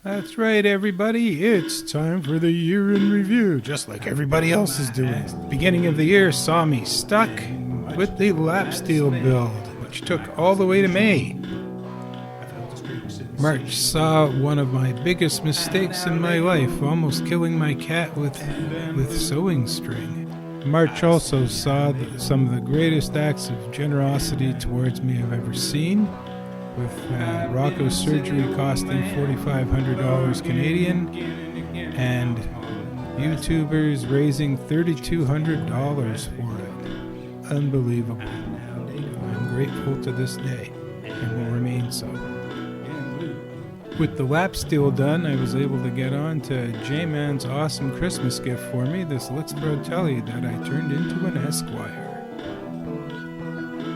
That's right, everybody. It's time for the year in review, just like everybody else is doing. The beginning of the year saw me stuck with the lap steel build, which took all the way to May. March saw one of my biggest mistakes in my life, almost killing my cat with sewing string. March also saw some of the greatest acts of generosity towards me I've ever seen, with Rocko's surgery costing $4,500 Canadian, and YouTubers raising $3,200 for it. Unbelievable. I'm grateful to this day, and will remain so. With the lap steel done, I was able to get on to J-Man's awesome Christmas gift for me, this Lixbro telly that I turned into an Esquire.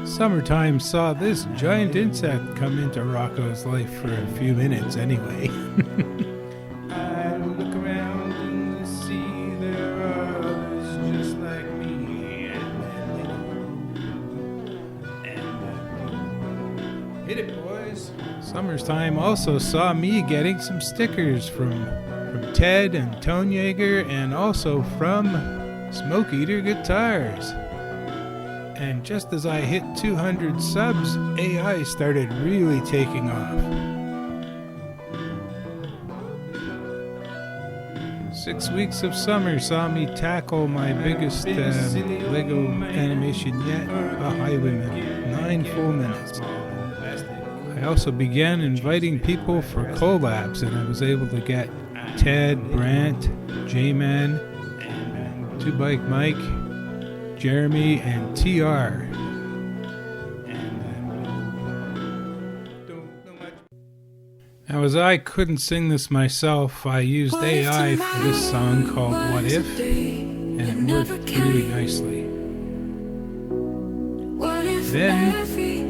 Summertime saw this giant insect come into Rocko's life for a few minutes anyway. I look around and see there are others just like me, and hit it, boys. Summertime also saw me getting some stickers from Ted and Tone Yeager, and also from Smoke Eater Guitars. And just as I hit 200 subs, AI started really taking off. 6 weeks of summer saw me tackle my biggest Lego animation yet, The Highwayman, 9 full minutes. I also began inviting people for collabs, and I was able to get Ted, Brant, J-Man, Two Bike Mike, Jeremy, and TR. Now, as I couldn't sing this myself, I used AI for this song called What If, and it worked really nicely. Then,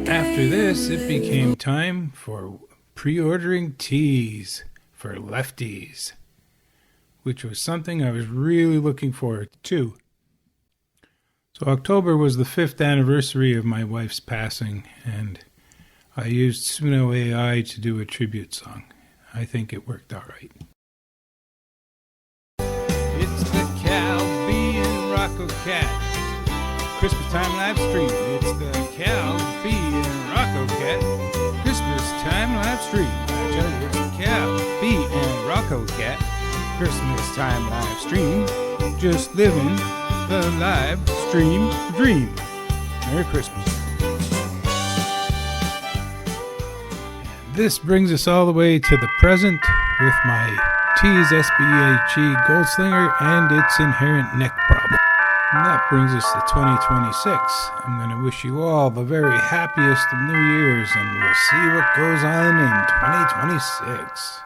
after this, it became time for pre-ordering teas for lefties, which was something I was really looking forward to. So October was the 5th anniversary of my wife's passing, and I used Suno AI to do a tribute song. I think it worked all right. It's the Cow, Bee, and Rocko Cat Christmas time live stream. It's the Cow, Bee, and Rocko Cat Christmas time live stream. I tell you, it's the Cow, Bee, and Rocko Cat Christmas time live stream. Just living the live stream dream. Merry Christmas. This brings us all the way to the present with my Tees SBHE Gold Slinger and its inherent neck problem. And that brings us to 2026. I'm going to wish you all the very happiest of New Year's, and we'll see what goes on in 2026.